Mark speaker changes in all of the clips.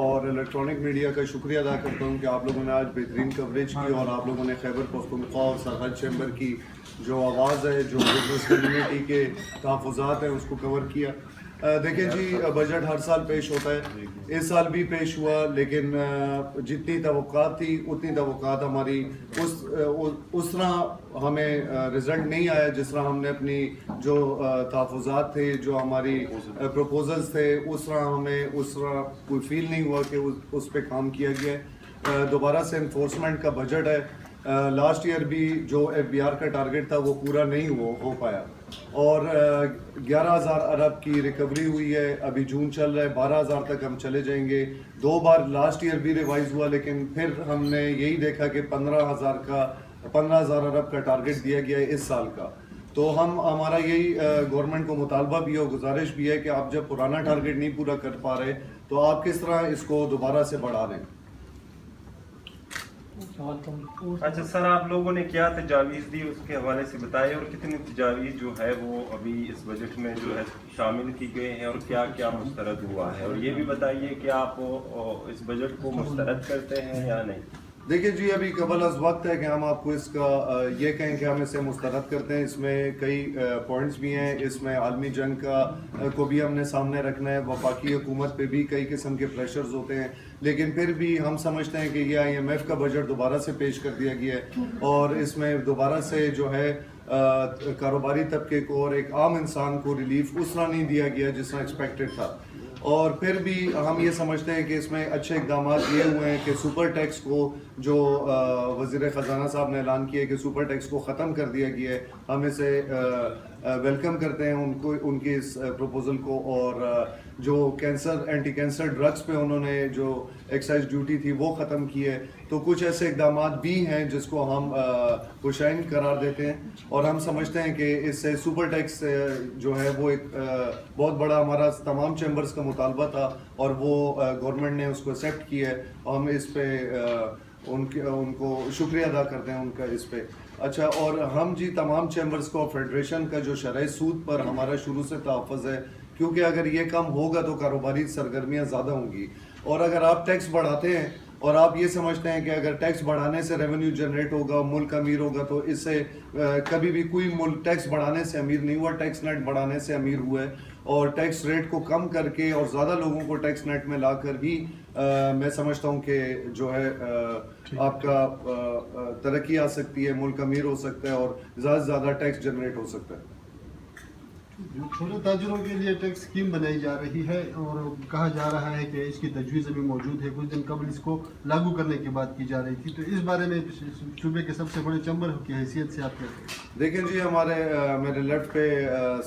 Speaker 1: اور electronic media کا شکریہ ادا کرتا ہوں کہ آپ لوگوں نے آج بہترین کوریج کی اور آپ لوگوں نے خیبر پختونخوا اور سرحد چیمبر کی جو آواز ہے، جو بزنس کمیونٹی کے تحفظات ہیں، اس کو کور کیا۔ دیکھیں جی، بجٹ ہر سال پیش ہوتا ہے، اس سال بھی پیش ہوا، لیکن جتنی توقعات تھی اتنی توقعات ہماری اس طرح ہمیں رزلٹ نہیں آیا جس طرح ہم نے اپنی جو تحفظات تھے، جو ہماری پروپوزلز تھے، اس طرح کوئی فیل نہیں ہوا کہ اس پہ کام کیا گیا ہے۔ دوبارہ سے انفورسمنٹ کا بجٹ ہے، لاسٹ ایئر بھی جو ایف بی آر کا ٹارگٹ تھا وہ پورا نہیں ہو پایا، اور 11,000 ارب کی ریکوری ہوئی ہے، ابھی جون چل رہا ہے، 12,000 تک ہم چلے جائیں گے۔ 2 بار لاسٹ ایئر بھی ریوائز ہوا، لیکن پھر ہم نے یہی دیکھا کہ 15,000 ارب کا ٹارگٹ دیا گیا ہے اس سال کا۔ تو ہمارا یہی گورنمنٹ کو مطالبہ بھی ہے اور گزارش بھی ہے کہ آپ جب پرانا ٹارگٹ نہیں پورا کر پا رہے تو آپ کس طرح اس کو دوبارہ سے بڑھا دیں۔
Speaker 2: اچھا سر، آپ لوگوں نے کیا تجاویز دی اس کے حوالے سے بتائیں، اور کتنی تجاویز جو ہے وہ ابھی اس بجٹ میں جو ہے شامل کی گئے ہیں، اور کیا کیا مسترد ہوا ہے، اور یہ بھی بتائیے کہ آپ اس بجٹ کو مسترد کرتے ہیں یا نہیں۔
Speaker 1: دیکھیے جی، ابھی قبل از وقت ہے کہ ہم آپ کو اس کا یہ کہیں کہ ہم اسے مسترد کرتے ہیں۔ اس میں کئی پوائنٹس بھی ہیں، اس میں عالمی جنگ کو بھی ہم نے سامنے رکھنا ہے، وفاقی حکومت پہ بھی کئی قسم کے پریشرز ہوتے ہیں، لیکن پھر بھی ہم سمجھتے ہیں کہ یہ IMF کا بجٹ دوبارہ سے پیش کر دیا گیا ہے، اور اس میں دوبارہ سے جو ہے کاروباری طبقے کو اور ایک عام انسان کو ریلیف اس طرح نہیں دیا گیا جس طرح ایکسپیکٹڈ تھا۔ اور پھر بھی ہم یہ سمجھتے ہیں کہ اس میں اچھے اقدامات یہ ہوئے ہیں کہ سپر ٹیکس کو، جو وزیر خزانہ صاحب نے اعلان کیا ہے کہ سپر ٹیکس کو ختم کر دیا گیا ہے، ہم اسے ویلکم کرتے ہیں ان کی اس پروپوزل کو۔ اور جو اینٹی کینسر ڈرگس پہ انہوں نے جو ایکسائز ڈیوٹی تھی وہ ختم کی ہے، تو کچھ ایسے اقدامات بھی ہیں جس کو ہم خوشائن قرار دیتے ہیں، اور ہم سمجھتے ہیں کہ اس سے سپر ٹیکس جو ہے وہ ایک بہت بڑا ہمارا تمام چیمبرز کا مطالبہ تھا، اور وہ گورنمنٹ نے اس کو ایکسیپٹ کیا ہے، اور ہم اس پہ ان کو شکریہ ادا کرتے ہیں ان کا اس پہ۔ اچھا، اور ہم جی تمام چیمبرز کو، فیڈریشن کا جو شرح سود پر ہمارا شروع سے تحفظ ہے، کیونکہ اگر یہ کم ہوگا تو کاروباری سرگرمیاں زیادہ ہوں گی، اور اگر آپ ٹیکس بڑھاتے ہیں اور آپ یہ سمجھتے ہیں کہ اگر ٹیکس بڑھانے سے ریونیو جنریٹ ہوگا، ملک امیر ہوگا، تو اس سے کبھی بھی کوئی ملک ٹیکس بڑھانے سے امیر نہیں ہوا، ٹیکس نیٹ بڑھانے سے امیر ہوا ہے، اور ٹیکس ریٹ کو کم کر کے اور زیادہ لوگوں کو ٹیکس نیٹ میں لا کر ہی میں سمجھتا ہوں کہ جو ہے آپ کا ترقی آ سکتی ہے، ملک امیر ہو سکتا ہے، اور زیادہ سے زیادہ ٹیکس جنریٹ ہو سکتا ہے۔
Speaker 3: چھوٹے تاجروں کے لیے ٹیکس اسکیم بنائی جا رہی ہے، اور کہا جا رہا ہے کہ اس کی تجویز ابھی موجود ہے، کچھ دن قبل اس کو لاگو کرنے کی بات کی جا رہی تھی، تو اس بارے میں صوبے کے سب سے بڑے چیمبر کی حیثیت سے آپ کہتے ہیں؟
Speaker 1: دیکھیں جی، میرے لیفٹ پہ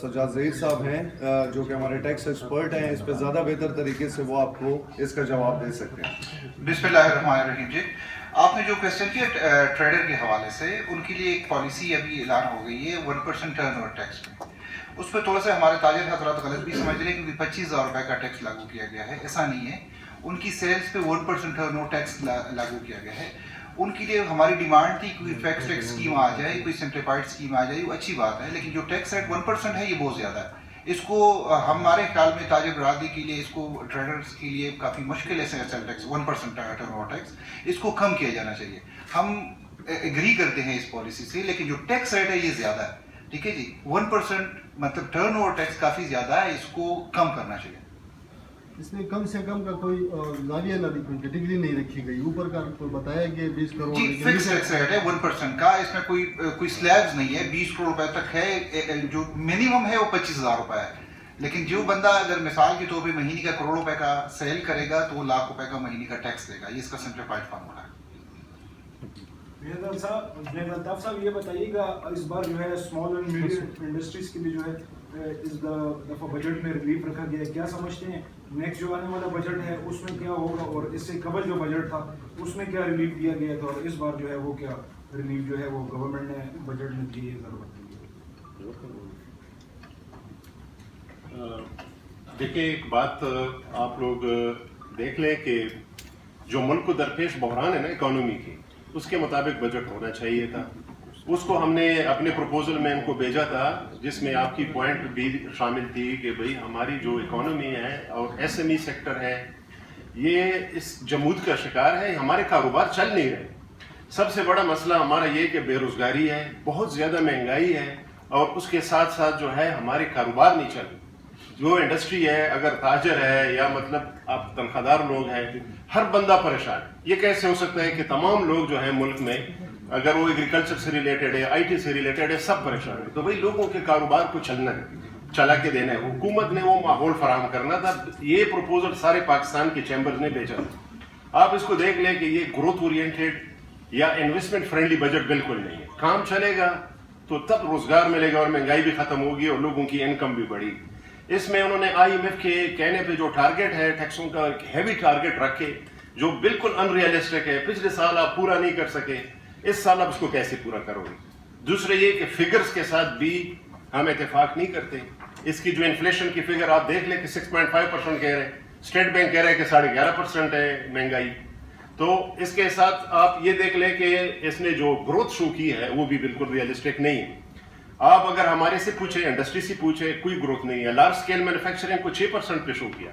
Speaker 1: سجاد ظہیر صاحب ہیں جو کہ ہمارے ٹیکس ایکسپرٹ ہیں، اس پہ زیادہ بہتر طریقے سے وہ آپ کو اس کا جواب دے سکتے ہیں۔
Speaker 4: بسم اللہ الرحمن الرحیم۔ جی، آپ نے جو کویسچن کیا ٹریڈر کے حوالے سے، ان کے لیے ایک پالیسی ابھی اعلان ہو گئی ہے 1% ٹرن اوور ٹیکس میں۔ اس پہ تھوڑا سا ہمارے تاجر حضرات غلط بھی سمجھ رہے ہیں، کیونکہ 25,000 روپے کا ٹیکس لاگو کیا گیا ہے، ایسا نہیں ہے۔ ان کی سیلز پہ 1% ٹرن اوور ٹیکس لاگو کیا گیا ہے۔ ان کے لیے ہماری ڈیمانڈ تھی کوئی فیکس ٹیکس اسکیم آ جائے، کوئی سمپلیفائڈ اسکیم آ جائے، وہ اچھی بات ہے، لیکن جو ٹیکس ریٹ 1% ہے یہ بہت زیادہ ہے۔ اس کو ہمارے خیال میں تاجر برادری کے لیے، اس کو ٹریڈرز کے لیے کافی مشکل ہے، sale tax 1% turnover tax, اس کو کم کیا جانا چاہیے۔ ہم ایگری کرتے ہیں اس پالیسی سے، لیکن جو ٹیکس ریٹ ہے یہ زیادہ ہے، ٹھیک ہے جی۔ 1% مطلب ٹرن اوور ٹیکس کافی زیادہ ہے، اس کو کم کرنا چاہیے۔
Speaker 3: اس میں کم سے کم کا کوئی زاویہ نہ کوئی کیٹیگری نہیں رکھی گئی، اوپر کا کوئی بتایا کہ 20 کروڑ
Speaker 4: جی فکس ٹیکس ریٹ ہے 1% کا، اس میں کوئی سلیبز نہیں ہے، 20 کروڑ روپے تک ہے، جو منیمم ہے وہ 25,000 روپے ہے، لیکن جو بندہ اگر مثال کے طور پہ مہینے کا کروڑ روپے کا سیل کرے گا تو وہ لاکھ روپے کا مہینے کا ٹیکس دے گا، یہ اس کا سمپلیفائڈ فارمولا ہے۔
Speaker 5: الطاف صاحب، یہ بتائیے گا اس بار جو ہے اسمال اینڈ میڈیم انڈسٹریز کے لیے جو ہے اس دفعہ بجٹ میں ریلیف رکھا گیا ہے، کیا سمجھتے ہیں نیکسٹ جو آنے والا بجٹ ہے اس میں کیا ہوگا، اور اس سے قبل جو بجٹ تھا اس میں کیا ریلیف دیا گیا تھا، اور اس بار جو ہے وہ کیا ریلیف جو ہے وہ گورنمنٹ نے بجٹ میں دی ہے ضرورت؟
Speaker 6: دیکھیں، ایک بات آپ لوگ دیکھ لیں کہ جو ملک کو درپیش بحران ہے نا اکانومی کی، اس کے مطابق بجٹ ہونا چاہیے تھا۔ اس کو ہم نے اپنے پروپوزل میں ان کو بھیجا تھا، جس میں آپ کی پوائنٹ بھی شامل تھی کہ بھئی ہماری جو اکانومی ہے اور ایس ایم ای سیکٹر ہے، یہ اس جمود کا شکار ہے. ہمارے کاروبار چل نہیں رہے. سب سے بڑا مسئلہ ہمارا یہ کہ بے روزگاری ہے, بہت زیادہ مہنگائی ہے, اور اس کے ساتھ ساتھ جو ہے ہمارے کاروبار نہیں چل رہے. جو انڈسٹری ہے, اگر تاجر ہے یا مطلب آپ تنخواہ دار لوگ ہیں, ہر بندہ پریشان. یہ کیسے ہو سکتا ہے کہ تمام لوگ جو ہے ملک میں, اگر وہ ایگریکلچر سے ریلیٹڈ ہے, آئی ٹی سے ریلیٹڈ ہے, سب پریشان ہے. تو بھائی لوگوں کے کاروبار کو چلا کے دینا ہے. حکومت نے وہ ماحول فراہم کرنا تھا. یہ پروپوزل سارے پاکستان کے چیمبرز نے بھیجا تھا. آپ اس کو دیکھ لیں کہ یہ گروتھ اورینٹیڈ یا انویسٹمنٹ فرینڈلی بجٹ بالکل نہیں ہے. کام چلے گا تو تب روزگار ملے گا اور مہنگائی بھی ختم ہوگی اور لوگوں کی انکم بھی بڑھی. اس میں انہوں نے آئی ایم ایف کے کہنے پہ جو ٹارگٹ ہے ٹیکسوں کا, ہیوی ٹارگٹ رکھے جو بالکل ان ریئلسٹک ہے. پچھلے سال آپ پورا نہیں کر سکے, اس سال آپ اس کو کیسے پورا کرو گے؟ دوسرے یہ کہ فگرز کے ساتھ بھی ہم اتفاق نہیں کرتے. اس کی جو انفلیشن کی فگر آپ دیکھ لیں کہ 6.5% کہہ رہے ہیں, اسٹیٹ بینک کہہ رہے ہیں کہ 11.5% ہے مہنگائی. تو اس کے ساتھ آپ یہ دیکھ لیں کہ اس نے جو گروتھ شو کی ہے وہ بھی بالکل ریئلسٹک نہیں ہے. آپ اگر ہمارے سے پوچھیں, انڈسٹری سے پوچھیں, کوئی گروتھ نہیں ہے. لارج اسکیل مینوفیکچرنگ کو 6% پہ شو کیا.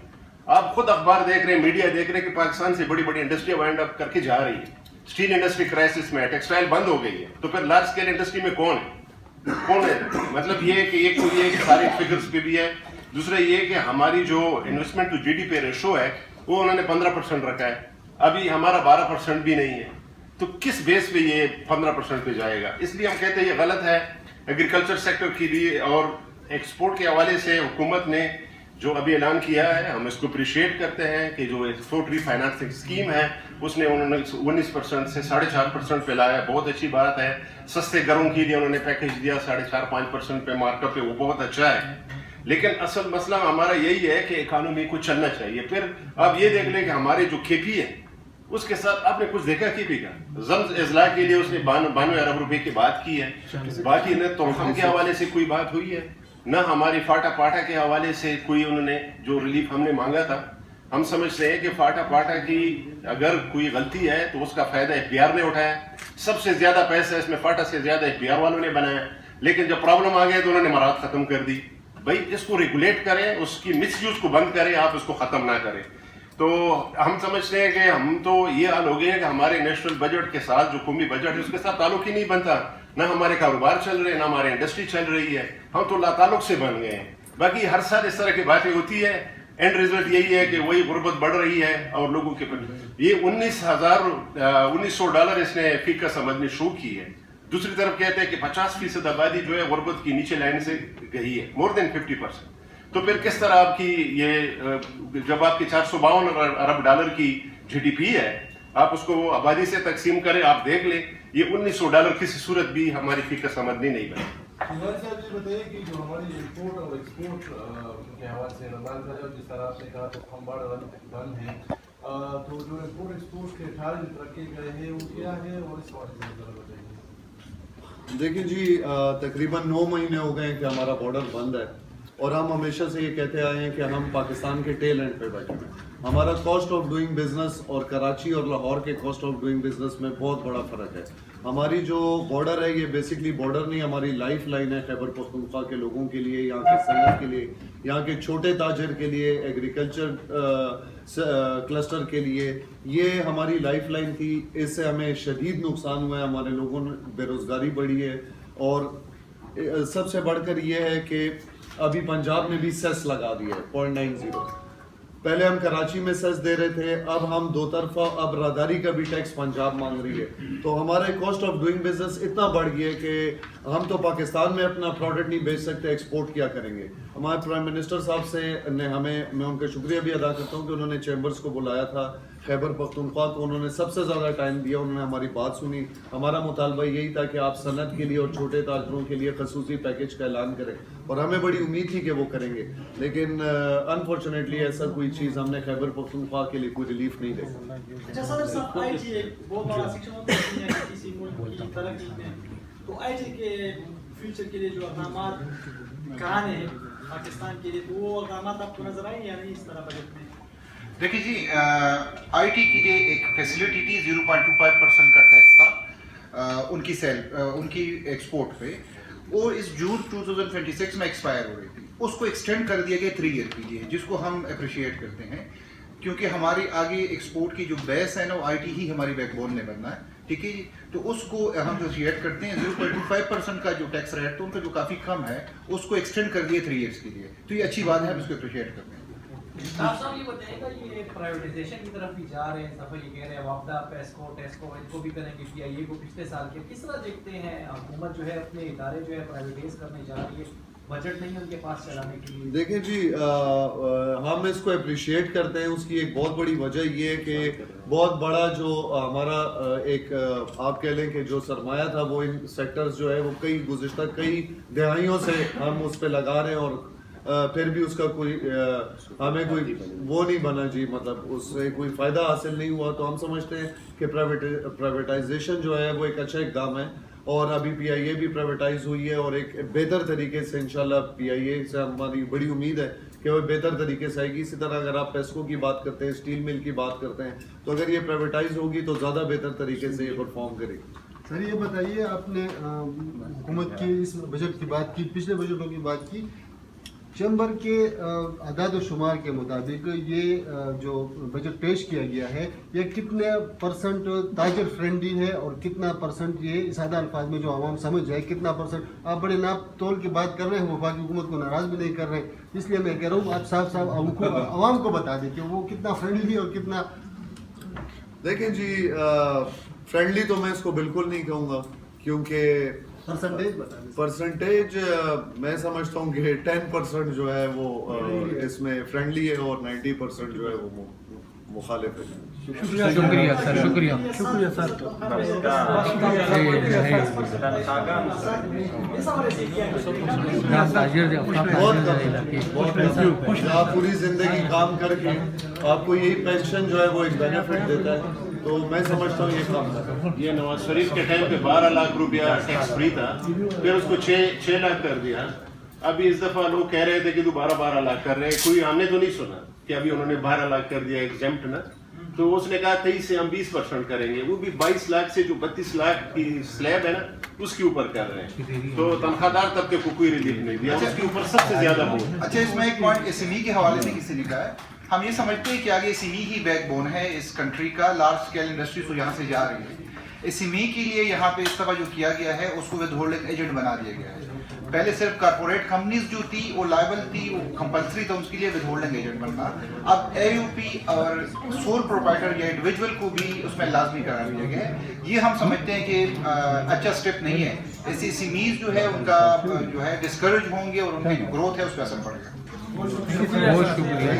Speaker 6: آپ خود اخبار دیکھ رہے ہیں, میڈیا دیکھ رہے ہیں کہ پاکستان سے بڑی بڑی انڈسٹری وائنڈ اپ کر کے جا رہی ہے. اسٹیل انڈسٹری کرائسس میں, ٹیکسٹائل بند ہو گئی ہے. تو پھر لارج اسکیل انڈسٹری میں کون ہے؟ مطلب یہ ہے کہ ایک تو یہ کہ سارے فگرز پہ بھی ہے. دوسرا یہ کہ ہماری جو investment to G D P ratio ہے وہ انہوں نے 15% رکھا ہے. ابھی ہمارا 12% بھی نہیں ہے. تو کس بیس پہ یہ 15% پہ جائے گا؟ اس لیے ہم کہتے ہیں یہ غلط ہے. ایگریکلچر سیکٹر کے لیے اور ایکسپورٹ کے حوالے سے حکومت نے جو ابھی اعلان کیا ہے, ہم اس کو اپریشیٹ کرتے ہیں کہ جو ایکسپورٹ ری فائنانسنگ اسکیم ہے اس نے انہوں نے 19% سے 4.5% پہ لایا. بہت اچھی بات ہے. سستے گھروں کے لیے انہوں نے پیکیج دیا 4.5-5% پہ مارک اپ پہ, وہ بہت اچھا ہے. لیکن اصل مسئلہ ہمارا یہی ہے کہ اکانومی کو چلنا چاہیے. پھر آپ یہ دیکھ لیں کہ ہمارے جو کے پی ہے اس کے ساتھ آپ نے کچھ دیکھا کے پی کا زمز اضلاع کے لیے اس نے 92 ارب روپے کی بات کی ہے. باقی نہ تحفوں کے حوالے سے کوئی بات ہوئی ہے, نہ ہماری فاٹا پاٹا کے حوالے سے کوئی انہوں نے جو ریلیف ہم نے مانگا تھا. ہم سمجھتے ہیں کہ فاٹا پاٹا کی اگر کوئی غلطی ہے تو اس کا فائدہ ایف بی آر نے اٹھایا. سب سے زیادہ پیسہ اس میں فاٹا سے زیادہ ایف بی آر والوں نے بنایا. لیکن جب پرابلم آ گیا تو انہوں نے مراد ختم کر دی. بھائی اس کو ریگولیٹ کریں, اس کی مس یوز کو بند کریں, آپ اس کو ختم نہ کریں. تو ہم سمجھتے ہیں کہ ہم تو یہ حال ہو گئے کہ ہمارے نیشنل بجٹ کے ساتھ جو قومی بجٹ ہے اس کے ساتھ تعلق ہی نہیں بنتا. نہ ہمارے کاروبار چل رہے, نہ ہماری انڈسٹری چل رہی ہے. ہم تو لا تعلق سے بن گئے ہیں. باقی ہر سال اس طرح کی باتیں ہوتی ہے. اینڈ ریزلٹ یہی ہے کہ وہی غربت بڑھ رہی ہے اور لوگوں کے یہ $1900 اس نے فی کا سمجھنے شروع کی ہے. دوسری طرف کہتے ہیں کہ 50% آبادی جو ہے غربت کی نیچے لائن سے گئی ہے, مور دین 50%. تو پھر کس طرح آپ کی یہ جب آپ کی $452 ارب کی جی ڈی پی ہے, آپ اس کو آبادی سے تقسیم کریں, آپ دیکھ لیں یہ $1900 کسی صورت بھی ہماری فی کا سمجھنی نہیں بنے.
Speaker 7: صاحب یہ بتائیے کہ جو ہماری امپورٹ اور ایکسپورٹ کے حوالے سے رمضان کا جب جس طرح آپ نے کہا تو کھمباڑ بند ہے, تو جو امپورٹ ایکسپورٹ کے 18 جو ترقی گئے ہیں وہ کیا ہے اور اس حوالے سے ذرا بتائیے.
Speaker 1: دیکھیں جی, تقریباً 9 مہینے ہو گئے ہیں کہ ہمارا بارڈر بند ہے اور ہم ہمیشہ سے یہ کہتے آئے ہیں کہ ہم پاکستان کے ٹیل اینڈ پہ بیٹھے ہیں. ہمارا کاسٹ آف ڈوئنگ بزنس اور کراچی اور لاہور کے کاسٹ آف ڈوئنگ بزنس میں بہت بڑا فرق ہے. ہماری جو بارڈر ہے یہ بیسکلی بارڈر نہیں, ہماری لائف لائن ہے خیبر پختونخوا کے لوگوں کے لیے, یہاں کے صنعت کے لیے, یہاں کے چھوٹے تاجر کے لیے, ایگریکلچر کلسٹر کے لیے. یہ ہماری لائف لائن تھی. اس سے ہمیں شدید نقصان ہوا ہے. ہمارے لوگوں نے بے روزگاری بڑھی ہے اور سب سے بڑھ کر یہ ہے کہ ابھی پنجاب نے بھی سیس لگا دیا ہے 0.90. پہلے ہم کراچی میں سیس دے رہے تھے, اب ہم دو طرفہ اب راداری کا بھی ٹیکس پنجاب مانگ رہی ہے. تو ہمارے کاسٹ آف ڈوئنگ بزنس اتنا بڑھ گیا ہے کہ ہم تو پاکستان میں اپنا پروڈکٹ نہیں بیچ سکتے, ایکسپورٹ کیا کریں گے. ہمارے پرائم منسٹر صاحب سے نے میں ان کا شکریہ بھی ادا کرتا ہوں کہ انہوں نے چیمبرز کو بلایا تھا خیبر پختونخوا کو, انہوں نے سب سے زیادہ ٹائم دیا, انہوں نے ہماری بات سنی. ہمارا مطالبہ یہی تھا کہ آپ صنعت کے لیے اور چھوٹے تاجروں کے لیے خصوصی پیکیج کا اعلان کریں اور ہمیں بڑی امید تھی کہ وہ کریں گے. لیکن انفارچونیٹلی ایسا کوئی چیز ہم نے خیبر پختونخوا کے لیے کوئی ریلیف نہیں دیکھا.
Speaker 8: اچھا صدر صاحب, آئی ٹی ایک بہت بڑا سیکشن ہوتا ہے کسی ملک کی ترقی میں, تو آئی ٹی کے فیوچر کے لیے جو اقدامات کہانے ہیں پاکستان کے لیے, تو وہ اقدامات آپ کو نظر آئیں یا نہیں اس طرح بجٹ میں؟
Speaker 4: دیکھیے جی, آئی ٹی کے لیے ایک فیسلٹی تھی 0.25% کا ٹیکس تھا ان کی سیل ان کی ایکسپورٹ پہ, وہ اس جون 2026 میں ایکسپائر ہو رہی تھی. اس کو ایکسٹینڈ کر دیا گیا 3 ایئر کے لیے, جس کو ہم اپریشیٹ کرتے ہیں. کیونکہ ہماری آگے ایکسپورٹ کی جو بیس ہے نا وہ آئی ٹی ہی ہماری بیک بون نے بننا ہے. ٹھیک ہے جی. تو اس کو ہم جو ریٹ کرتے ہیں 0.25% کا جو ٹیکس ریٹ تو ان کا جو کافی کم ہے اس کو ایکسٹینڈ کر دیا 3 ایئرس کے لیے. تو یہ اچھی بات ہے, ہم اس کو اپریشیٹ کرتے ہیں.
Speaker 9: صاحب یہ بتائیے گا یہ پرائیویٹائزیشن کی طرف بھی جا رہے ہیں, اس دفعہ یہ کہہ رہے ہیں وابدہ, پیسکو, ٹیسکو ان کو بھی کریں گے, پی آئی اے کو پچھلے سال کے. کس طرح دیکھتے ہیں حکومت جو ہے اپنے ادارے جو ہے پرائیویٹائز کرنے جا رہی ہے, بجٹ نہیں ہے ان کے پاس چلانے کے لیے؟
Speaker 1: دیکھیں جی, ہم اس کو اپریشیٹ کرتے ہیں. اس کی ایک بہت بڑی وجہ یہ ہے کہ بہت بڑا جو ہمارا ایک آپ کہہ لیں کہ جو سرمایہ تھا وہ ان سیکٹرز جو ہے وہ گزشتہ کئی دہائیوں سے ہم اس پہ لگا رہے ہیں, اور پھر بھی اس کا کوئی ہمیں کوئی وہ نہیں بنا جی, مطلب اس سے کوئی فائدہ حاصل نہیں ہوا. تو ہم سمجھتے ہیں کہ پرائیویٹائزیشن جو ہے وہ ایک اچھا اقدام ہے, اور ابھی پی آئی اے بھی پرائیویٹائز ہوئی ہے, اور ایک بہتر طریقے سے انشاءاللہ پی آئی اے سے ہماری بڑی امید ہے کہ وہ بہتر طریقے سے آئے گی. اسی طرح اگر آپ پیسکو کی بات کرتے ہیں, اسٹیل مل کی بات کرتے ہیں, تو اگر یہ پرائیویٹائز ہوگی تو زیادہ بہتر طریقے سے یہ پرفارم کرے گی.
Speaker 3: سر یہ بتائیے, آپ نے حکومت کی اس بجٹ کی بات کی, پچھلے بجٹوں کی بات کی, چیمبر کے اعداد و شمار کے مطابق یہ جو بجٹ پیش کیا گیا ہے یہ کتنے پرسنٹ تاجر فرینڈلی ہے, اور کتنا پرسنٹ یہ سادہ الفاظ میں جو عوام سمجھ جائے کتنا پرسنٹ؟ آپ بڑے ناپ تول کی بات کر رہے ہیں, وفاقی حکومت کو ناراض بھی نہیں کر رہے ہیں, اس لیے میں کہہ رہا ہوں آپ صاحب عوام کو بتا دیں کہ وہ کتنا فرینڈلی اور کتنا.
Speaker 1: دیکھیں جی, فرینڈلی تو میں اس کو بالکل نہیں کہوں گا, کیونکہ پرسنٹیج میں سمجھتا ہوں کہ 10% جو ہے وہ اس میں فرینڈلی ہے, اور 90% جو ہے وہ مخالف ہے.
Speaker 10: شکریہ سر, شکریہ سر.
Speaker 1: آپ پوری زندگی کام کر کے آپ کو یہی پینشن جو ہے وہ ایک بینیفٹ دیتا ہے, تو میں سمجھتا ہوں یہ کام ہے.
Speaker 6: یہ نواز شریف کے ٹائم پہ 12 لاکھ روپیہ ٹیکس فری تھا, پھر اس کو 6 لاکھ کر دیا. ابھی اس دفعہ لوگ کہہ رہے تھے کہ 12 لاکھ کر رہے ہیں, کوئی ہم نے تو نہیں سنا کہ ابھی انہوں نے 12 لاکھ کر دیا ایگزیمپٹ نا. تو اس نے کہا 23 سے ہم 20% کریں گے, وہ بھی 22 لاکھ سے جو 32 لاکھ کی سلیب ہے نا اس کے اوپر کر رہے ہیں. تو تنخواہ دار طبقے کو کوئی ریلیف نہیں دیا, اس کے اوپر سب سے زیادہ بہت.
Speaker 4: اچھا, اس میں ایک پوائنٹ ایس ایم ای کے حوالے سے کسی نے کہا ہے, ہم یہ سمجھتے ہیں کہ آگے ایس ایم ای ہی بیک بون ہے اس کنٹری کا, لارج اسکیل انڈسٹری تو یہاں سے جا رہی ہے. ایس ایم ای کے لیے یہاں پہ اس دفعہ جو کیا گیا ہے اس کو ود ہولڈنگ ایجنٹ بنا دیا گیا ہے. پہلے صرف کارپوریٹ کمپنیز جو تھی وہ لائبل تھی, وہ کمپلسری تھا اس کے لیے ود ہولڈنگ ایجنٹ بننا. اب اے یو پی اور سول پروپرائٹر یا انڈیویجول کو بھی اس میں لازمی قرار دیا گیا ہے. یہ ہم سمجھتے ہیں کہ اچھا اسٹیپ نہیں ہے. ایس ایم ایز جو ہے ان کا جو ہے ڈسکریج ہوں گے, اور ان کی جو گروتھ ہے اس پہ اثر پڑے گا.
Speaker 10: بہت شکریہ.